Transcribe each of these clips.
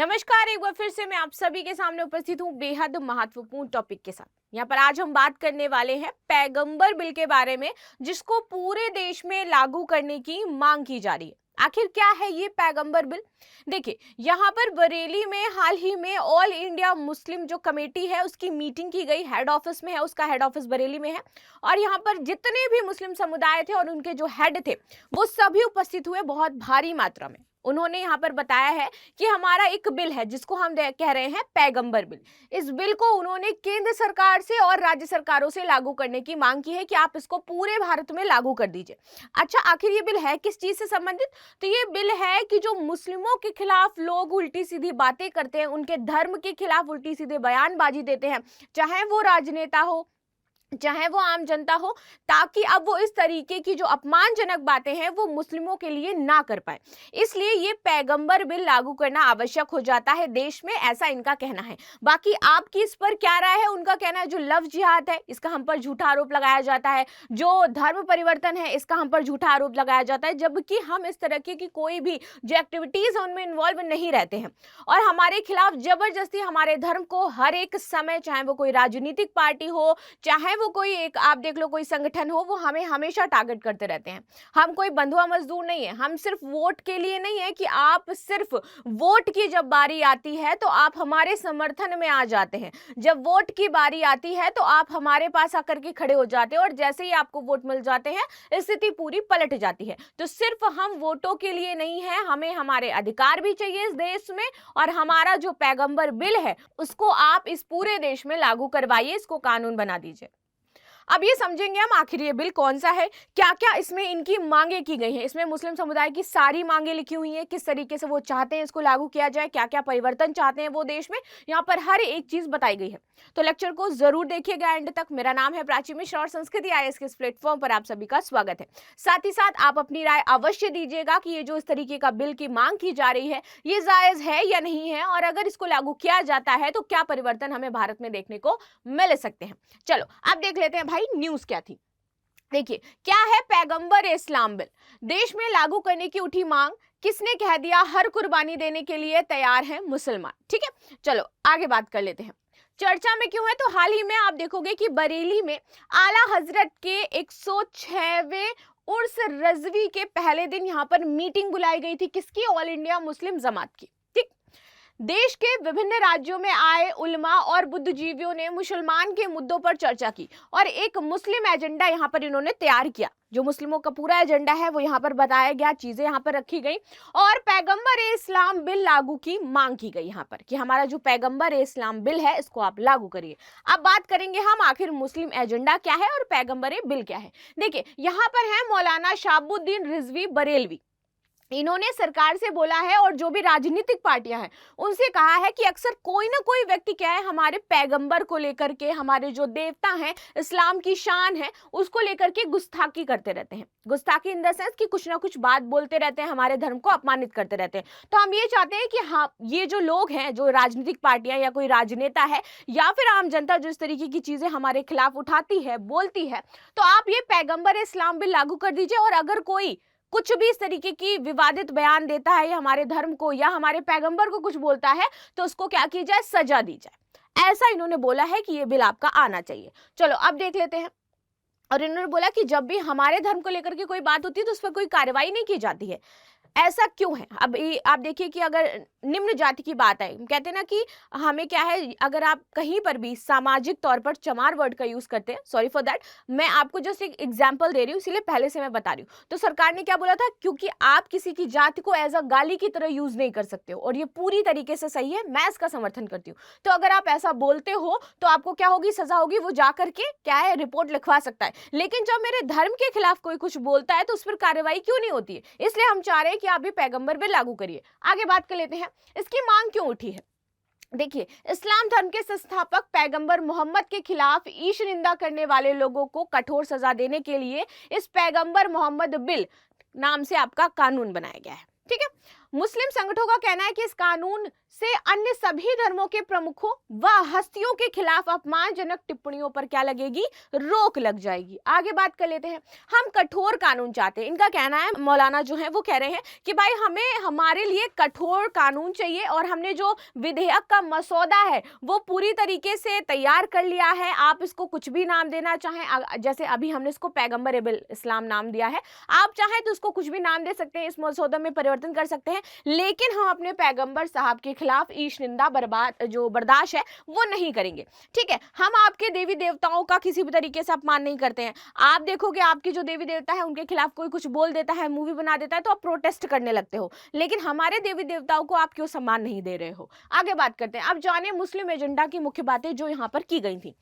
नमस्कार, एक बार फिर से मैं आप सभी के सामने उपस्थित हूँ बेहद महत्वपूर्ण टॉपिक के साथ। यहाँ पर आज हम बात करने वाले हैं पैगंबर बिल के बारे में, जिसको पूरे देश में लागू करने की मांग की जा रही है। आखिर क्या है ये पैगंबर बिल? देखिए, यहाँ पर बरेली में हाल ही में ऑल इंडिया मुस्लिम जो कमेटी है उसकी मीटिंग की गई। हेड ऑफिस में है, उसका हेड ऑफिस बरेली में है और यहाँ पर जितने भी मुस्लिम समुदाय थे और उनके जो हेड थे वो सभी उपस्थित हुए बहुत भारी मात्रा में। उन्होंने यहाँ पर बताया है कि हमारा एक बिल है जिसको हम कह रहे हैं पैगंबर बिल। इस बिल को उन्होंने केंद्र सरकार से और राज्य सरकारों से लागू करने की मांग की है कि आप इसको पूरे भारत में लागू कर दीजिए। अच्छा, आखिर ये बिल है किस चीज से संबंधित? तो ये बिल है कि जो मुस्लिमों के खिलाफ लोग उल्टी सीधी बातें करते हैं, उनके धर्म के खिलाफ उल्टी सीधी बयानबाजी देते हैं, चाहे वो राजनेता हो चाहे वो आम जनता हो, ताकि अब वो इस तरीके की जो अपमानजनक बातें हैं वो मुस्लिमों के लिए ना कर पाए। इसलिए ये पैगंबर बिल लागू करना आवश्यक हो जाता है देश में, ऐसा इनका कहना है। बाकी आपकी इस पर क्या राय है? उनका कहना है जो लव जिहाद है इसका हम पर झूठा आरोप लगाया जाता है, जो धर्म परिवर्तन है इसका हम पर झूठा आरोप लगाया जाता है, जबकि हम इस तरह की कोई भी जो एक्टिविटीज है उनमें इन्वॉल्व नहीं रहते हैं और हमारे खिलाफ जबरदस्ती हमारे धर्म को हर एक समय, चाहे वो कोई राजनीतिक पार्टी हो, चाहे वो कोई एक आप देख लो कोई संगठन हो, वो हमें हमेशा टारगेट करते रहते हैं। हम कोई बंधुआ मजदूर नहीं है, हम सिर्फ वोट के लिए नहीं है कि आप सिर्फ वोट की जब बारी आती है तो आप हमारे समर्थन में आ जाते हैं। जब वोट की बारी आती है तो आप हमारे पास आकर के खड़े हो जाते हैं और जैसे ही आपको वोट मिल जाते हैं स्थिति पूरी पलट जाती है। तो सिर्फ हम वोटों के लिए नहीं है, हमें हमारे अधिकार भी चाहिए इस देश में और हमारा जो पैगंबर बिल है उसको आप इस पूरे देश में लागू करवाइए, इसको कानून बना दीजिए। अब ये समझेंगे हम आखिर ये बिल कौन सा है, क्या क्या इसमें इनकी मांगे की गई हैं। इसमें मुस्लिम समुदाय की सारी मांगे लिखी हुई हैं, किस तरीके से वो चाहते हैं इसको लागू किया जाए, क्या क्या परिवर्तन चाहते हैं वो देश में, यहाँ पर हर एक चीज बताई गई है। तो लेक्चर को जरूर देखिएगा एंड तक। मेरा नाम है प्राची मिश्रा और संस्कृति आईएएस के इस प्लेटफॉर्म पर आप सभी का स्वागत है। साथ ही साथ आप अपनी राय अवश्य दीजिएगा कि ये जो इस तरीके का बिल की मांग की जा रही है ये जायज है या नहीं है, और अगर इसको लागू किया जाता है तो क्या परिवर्तन हमें भारत में देखने को मिल सकते हैं। चलो अब देख लेते हैं भाई न्यूज क्या थी। देखिए, क्या है पैगंबर इस्लाम बिल? देश में लागू करने की उठी मांग, किसने कह दिया हर कुर्बानी देने के लिए तैयार हैं मुसलमान। ठीक है, चलो आगे बात कर लेते हैं। चर्चा में क्यों है? तो हाल ही में आप देखोगे कि बरेली में आला हजरत के 106वें उर्स रजवी के पहले दिन यहाँ पर मीटिंग बुलाई गई थी। किसकी? ऑल इंडिया मुस्लिम जमात की। ठीक, देश के विभिन्न राज्यों में आए उलमा और बुद्धिजीवियों ने मुसलमान के मुद्दों पर चर्चा की और एक मुस्लिम एजेंडा यहाँ पर इन्होंने तैयार किया। जो मुस्लिमों का पूरा एजेंडा है वो यहाँ पर बताया गया, चीजें यहाँ पर रखी गई और पैगंबर इस्लाम बिल लागू की मांग की गई यहाँ पर कि हमारा जो पैगंबर इस्लाम बिल है इसको आप लागू करिए। अब बात करेंगे हम आखिर मुस्लिम एजेंडा क्या है और पैगंबर बिल क्या है। देखिए, यहाँ पर है मौलाना शाहबुद्दीन रिजवी बरेलवी। इन्होंने सरकार से बोला है और जो भी राजनीतिक पार्टियां हैं उनसे कहा है कि अक्सर कोई ना कोई व्यक्ति क्या है हमारे पैगंबर को लेकर के, हमारे जो देवता हैं, इस्लाम की शान है, उसको लेकर के गुस्ताखी करते रहते हैं। गुस्ताखी इन द सेंस कि कुछ ना कुछ बात बोलते रहते हैं, हमारे धर्म को अपमानित करते रहते हैं। तो हम ये चाहते हैं कि हाँ, ये जो लोग हैं, जो राजनीतिक पार्टियां या कोई राजनेता है या फिर आम जनता जो इस तरीके की चीजें हमारे खिलाफ उठाती है, बोलती है, तो आप ये पैगंबर इस्लाम बिल लागू कर दीजिए और अगर कोई कुछ भी इस तरीके की विवादित बयान देता है या हमारे धर्म को या हमारे पैगंबर को कुछ बोलता है तो उसको क्या की जाए, सजा दी जाए। ऐसा इन्होंने बोला है कि ये बिल आपका आना चाहिए। चलो अब देख लेते हैं। और इन्होंने बोला कि जब भी हमारे धर्म को लेकर के कोई बात होती है तो उस पर कोई कार्रवाई नहीं की जाती है। ऐसा क्यों है? अब आप देखिए कि अगर निम्न जाति की बात है, कहते हैं ना कि हमें क्या है, अगर आप कहीं पर भी सामाजिक तौर पर चमार वर्ड का यूज करते हैं, सॉरी फॉर दैट, मैं आपको जस्ट एक एग्जांपल दे रही हूँ इसीलिए पहले से मैं बता रही हूँ। तो सरकार ने क्या बोला था, क्योंकि आप किसी की जाति को एज अ गाली की तरह यूज नहीं कर सकते हो और ये पूरी तरीके से सही है, मैं इसका समर्थन करती हूँ। तो अगर आप ऐसा बोलते हो तो आपको क्या होगी, सजा होगी, वो जाकर के क्या है रिपोर्ट लिखवा सकता है। लेकिन जब मेरे धर्म के खिलाफ कोई कुछ बोलता है तो उस पर कार्रवाई क्यों नहीं होती है? इसलिए हम चाह रहे हैं कि आप भी पैगंबर बिल लागू करिए। आगे बात कर लेते हैं, इसकी मांग क्यों उठी है। देखिए, इस्लाम धर्म के संस्थापक पैगंबर मोहम्मद के खिलाफ ईश निंदा करने वाले लोगों को कठोर सजा देने के लिए इस पैगंबर मोहम्मद बिल नाम से आपका कानून बनाया गया है। ठीक है, मुस्लिम संगठनों का कहना है कि इस कानून से अन्य सभी धर्मों के प्रमुखों व हस्तियों के खिलाफ अपमानजनक टिप्पणियों पर क्या लगेगी, रोक लग जाएगी। आगे बात कर लेते हैं, हम कठोर कानून चाहते हैं। इनका कहना है, मौलाना जो है वो कह रहे हैं कि भाई हमें हमारे लिए कठोर कानून चाहिए और हमने जो विधेयक का मसौदा है वो पूरी तरीके से तैयार कर लिया है। आप इसको कुछ भी नाम देना चाहें, जैसे अभी हमने इसको पैगंबर इस्लाम नाम दिया है, आप चाहें तो उसको कुछ भी नाम दे सकते हैं, इस मसौदे में परिवर्तन कर सकते हैं, लेकिन हम अपने पैगंबर साहब के खिलाफ ईश निंदा बर्दाश्त है वो नहीं करेंगे। ठीक है, हम आपके देवी देवताओं का किसी भी तरीके से अपमान नहीं करते हैं। आप देखोगे आपके जो देवी देवता है उनके खिलाफ कोई कुछ बोल देता है, मूवी बना देता है, तो आप प्रोटेस्ट करने लगते हो, लेकिन हमारे देवी देवताओं को आप क्यों सम्मान नहीं दे रहे हो। आगे बात करते हैं, अब जाने मुस्लिम एजेंडा की मुख्य बातें जो यहाँ पर की गई थी।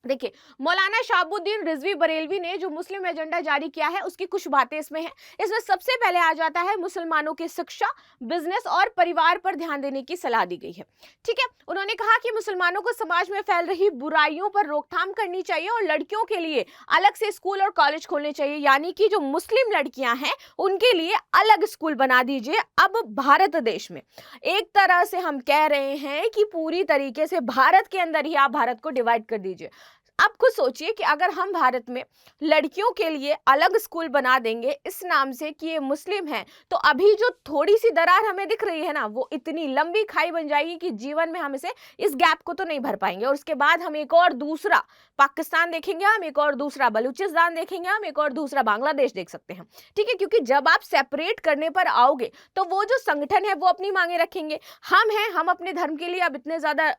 देखिए, मौलाना शहाबुद्दीन रिजवी बरेलवी ने जो मुस्लिम एजेंडा जारी किया है उसकी कुछ बातें इसमें हैं। इसमें सबसे पहले आ जाता है मुसलमानों की शिक्षा, बिजनेस और परिवार पर ध्यान देने की सलाह दी गई है। ठीक है, उन्होंने कहा कि मुसलमानों को समाज में फैल रही बुराइयों पर रोकथाम करनी चाहिए और लड़कियों के लिए अलग से स्कूल और कॉलेज खोलने चाहिए, यानी कि जो मुस्लिम लड़कियां हैं उनके लिए अलग स्कूल बना दीजिए। अब भारत देश में एक तरह से हम कह रहे हैं कि पूरी तरीके से भारत के अंदर ही आप भारत को डिवाइड कर दीजिए। आप खुद सोचिए कि अगर हम भारत में लड़कियों के लिए अलग स्कूल बना देंगे इस नाम से कि ये मुस्लिम हैं, तो अभी जो थोड़ी सी दरार हमें दिख रही है ना, वो इतनी लंबी खाई बन जाएगी कि जीवन में हम इस गैप को तो नहीं भर पाएंगे। और उसके बाद हम एक और दूसरा पाकिस्तान देखेंगे, हम एक और दूसरा बलूचिस्तान देखेंगे, हम एक और दूसरा बांग्लादेश देख सकते हैं। ठीक है, क्योंकि जब आप सेपरेट करने पर आओगे तो वो जो संगठन है वो अपनी मांगे रखेंगे। हम अपने धर्म के लिए अब इतने ज्यादा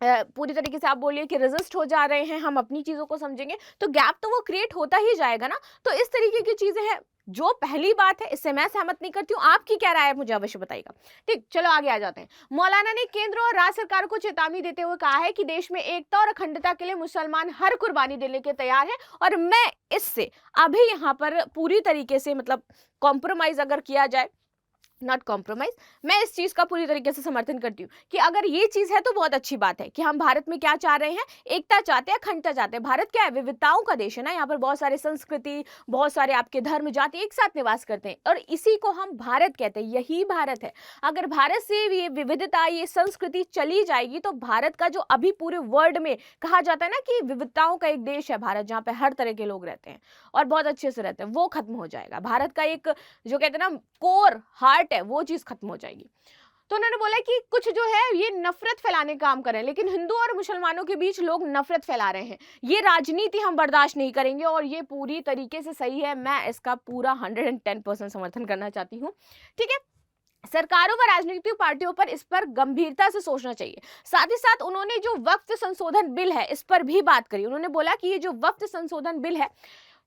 पूरी तरीके से आप बोलिए कि रेजिस्ट हो जा रहे हैं, हम अपनी चीजों को समझेंगे तो गैप तो वो क्रिएट होता ही जाएगा ना। तो इस तरीके की चीजें हैं। जो पहली बात है इससे मैं सहमत नहीं करती हूँ, आपकी क्या राय है मुझे अवश्य बताइएगा। ठीक, चलो आगे आ जाते हैं। मौलाना ने केंद्र और राज्य सरकार को चेतावनी देते हुए कहा है कि देश में एकता और अखंडता के लिए मुसलमान हर कुर्बानी देने के तैयार है और मैं इससे अभी यहाँ पर पूरी तरीके से मतलब कॉम्प्रोमाइज अगर किया जाए, नॉट कॉम्प्रोमाइज, मैं इस चीज का पूरी तरीके से समर्थन करती हूँ कि अगर ये चीज है तो बहुत अच्छी बात है कि हम भारत में क्या चाह रहे हैं, एकता चाहते हैं, अखंडता चाहते हैं। भारत क्या है, विविधताओं का देश है ना, यहाँ पर बहुत सारे संस्कृति, बहुत सारे आपके धर्म जाति एक साथ निवास करते हैं और इसी को हम भारत कहते हैं, यही भारत है। अगर भारत से ये विविधता, ये संस्कृति चली जाएगी तो भारत का जो अभी पूरे वर्ल्ड में कहा जाता है ना कि विविधताओं का एक देश है भारत, जहाँ पे हर तरह के लोग रहते हैं और बहुत अच्छे से रहते हैं, वो खत्म हो जाएगा। भारत का एक जो कहते हैं ना कोर हार्ट है, वो चीज खत्म हो जाएगी। तो उन्होंने बोला कि कुछ जो है ये नफरत फैलाने का काम कर रहे हैं, लेकिन हिंदू और मुसलमानों के बीच लोग नफरत फैला रहे हैं, ये राजनीति हम बर्दाश्त नहीं करेंगे और ये पूरी तरीके से सही है। मैं इसका पूरा 110% समर्थन करना चाहती हूँ। ठीक है, सरकारों व राजनीतिक पार्टियों पर इस पर गंभीरता से सोचना चाहिए। साथ ही साथ उन्होंने जो वक्फ संशोधन बिल है इस पर भी बात करी। उन्होंने बोला कि ये जो वक्फ संशोधन बिल है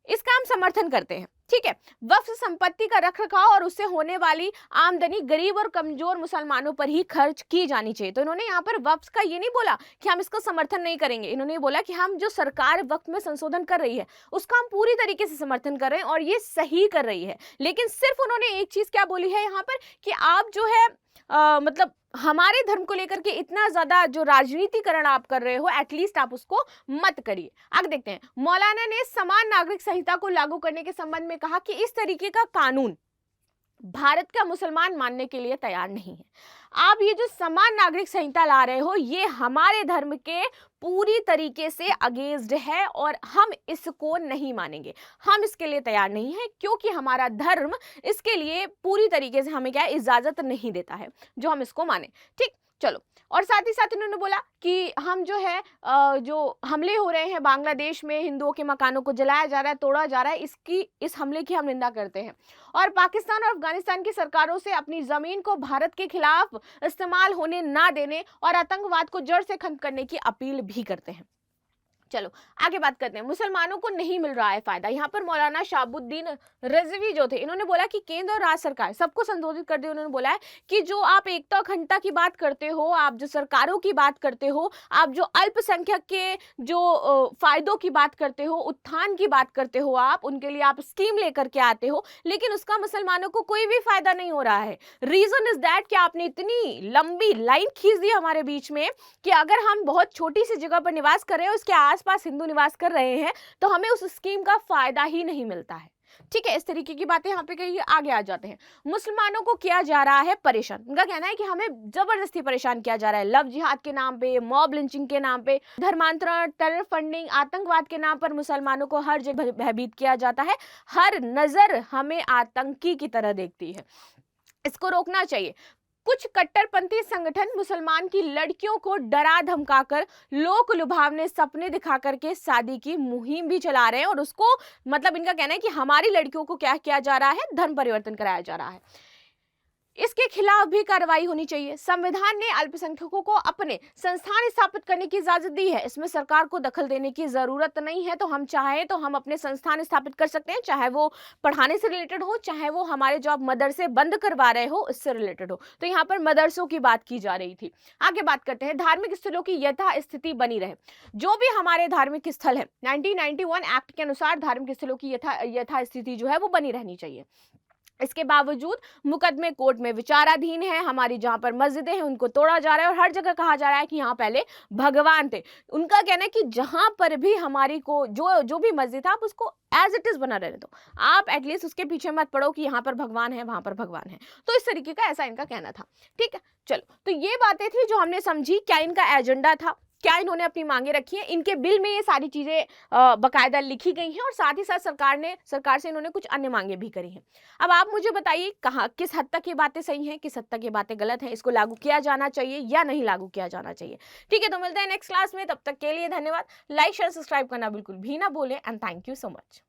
इसका हम समर्थन करते हैं। ठीक है, वक्फ संपत्ति का रखरखाव और उससे होने वाली आमदनी गरीब और कमजोर मुसलमानों पर ही खर्च की जानी चाहिए। तो इन्होंने यहाँ पर वक्फ का ये नहीं बोला कि हम इसका समर्थन नहीं करेंगे, इन्होंने बोला कि हम जो सरकार वक्फ में संशोधन कर रही है उसका हम पूरी तरीके से समर्थन कर रहे हैं और ये सही कर रही है। लेकिन सिर्फ उन्होंने एक चीज क्या बोली है यहाँ पर कि आप जो है मतलब हमारे धर्म को लेकर के इतना ज्यादा जो राजनीतिकरण आप कर रहे हो, एटलीस्ट आप उसको मत करिए। आगे देखते हैं, मौलाना ने समान नागरिक संहिता को लागू करने के संबंध में कहा कि इस तरीके का कानून भारत का मुसलमान मानने के लिए तैयार नहीं है। आप ये जो समान नागरिक संहिता ला रहे हो ये हमारे धर्म के पूरी तरीके से अगेंस्ट है और हम इसको नहीं मानेंगे, हम इसके लिए तैयार नहीं है, क्योंकि हमारा धर्म इसके लिए पूरी तरीके से हमें क्या है इजाजत नहीं देता है जो हम इसको माने। ठीक, चलो, और साथ ही साथ इन्होंने बोला कि हम जो है जो हमले हो रहे हैं बांग्लादेश में, हिंदुओं के मकानों को जलाया जा रहा है, तोड़ा जा रहा है, इस हमले की हम निंदा करते हैं और पाकिस्तान और अफगानिस्तान की सरकारों से अपनी जमीन को भारत के खिलाफ इस्तेमाल होने ना देने और आतंकवाद को जड़ से खत्म करने की अपील भी करते हैं। चलो आगे बात करते हैं, मुसलमानों को नहीं मिल रहा है फायदा। यहाँ पर मौलाना शहाबुद्दीन रिजवी जो थे इन्होंने बोला कि केंद्र और राज्य सरकार सबको संबोधित करते हुए उन्होंने बोला है कि जो आप एकता अखंडता की बात करते हो, आप जो सरकारों की बात करते हो, आप जो अल्पसंख्यक के जो फायदों की बात करते हो, उत्थान की बात करते हो, आप उनके लिए आप स्कीम लेकर के आते हो, लेकिन उसका मुसलमानों को कोई भी फायदा नहीं हो रहा है। रीजन इज दैट कि आपने इतनी लंबी लाइन खींच दी हमारे बीच में कि अगर हम बहुत छोटी सी जगह पर निवास कर रहे हैं, उसके आसपास हिंदू निवास कर रहे हैं, तो हमें उस स्कीम का फायदा ही नहीं मिलता है। ठीक है, इस तरीके की बातें यहाँ पे कही। आगे आ जाते हैं, मुसलमानों को किया जा रहा है परेशान। उनका कहना है कि हमें जबरदस्ती परेशान किया जा रहा है, लव जिहाद के नाम पे, मॉब लिंचिंग के नाम पे, धर्मांतरण, टेरर फंडिंग, आतंकवाद के नाम पर मुसलमानों को हर जगह भयभीत किया जाता है, हर नजर हमें आतंकी की तरह देखती है, इसको रोकना चाहिए। कुछ कट्टरपंथी संगठन मुसलमान की लड़कियों को डरा धमकाकर लोक लुभावने सपने दिखा करके शादी की मुहिम भी चला रहे हैं, और उसको मतलब इनका कहना है कि हमारी लड़कियों को क्या किया जा रहा है, धर्म परिवर्तन कराया जा रहा है। इसके खिलाफ भी कार्रवाई होनी चाहिए। संविधान ने अल्पसंख्यकों को अपने संस्थान स्थापित करने की इजाजत दी है, इसमें सरकार को दखल देने की जरूरत नहीं है। तो हम चाहें तो हम अपने संस्थान स्थापित कर सकते हैं, चाहे वो पढ़ाने से रिलेटेड हो, चाहे वो हमारे जो आप मदरसे बंद करवा रहे हो इससे रिलेटेड हो। तो यहाँ पर मदरसों की बात की जा रही थी। आगे बात करते हैं, धार्मिक स्थलों की यथास्थिति बनी रहे। जो भी हमारे धार्मिक स्थल है, 1991 एक्ट के अनुसार धार्मिक स्थलों की यथास्थिति जो है वो बनी रहनी चाहिए। इसके बावजूद मुकदमे कोर्ट में विचाराधीन है, हमारी जहां पर मस्जिदें हैं उनको तोड़ा जा रहा है, और हर जगह कहा जा रहा है कि यहाँ पहले भगवान थे। उनका कहना है कि जहां पर भी हमारी को जो भी मस्जिद है आप उसको एज इट इज बना रहने दो, आप एटलीस्ट उसके पीछे मत पड़ो कि यहाँ पर भगवान है वहां पर भगवान है। तो इस तरीके का ऐसा इनका कहना था। ठीक है, चलो, तो ये बातें थी जो हमने समझी, क्या इनका एजेंडा था, क्या इन्होंने अपनी मांगे रखी है। इनके बिल में ये सारी चीजें बकायदा लिखी गई हैं, और साथ ही साथ सरकार से इन्होंने कुछ अन्य मांगे भी करी हैं। अब आप मुझे बताइए कहाँ किस हद तक ये बातें सही हैं, किस हद तक ये बातें गलत हैं, इसको लागू किया जाना चाहिए या नहीं लागू किया जाना चाहिए। ठीक है, तो मिलते हैं नेक्स्ट क्लास में, तब तक के लिए धन्यवाद। लाइक शेयर सब्सक्राइब करना बिल्कुल भी ना भूलें, and thank you so much.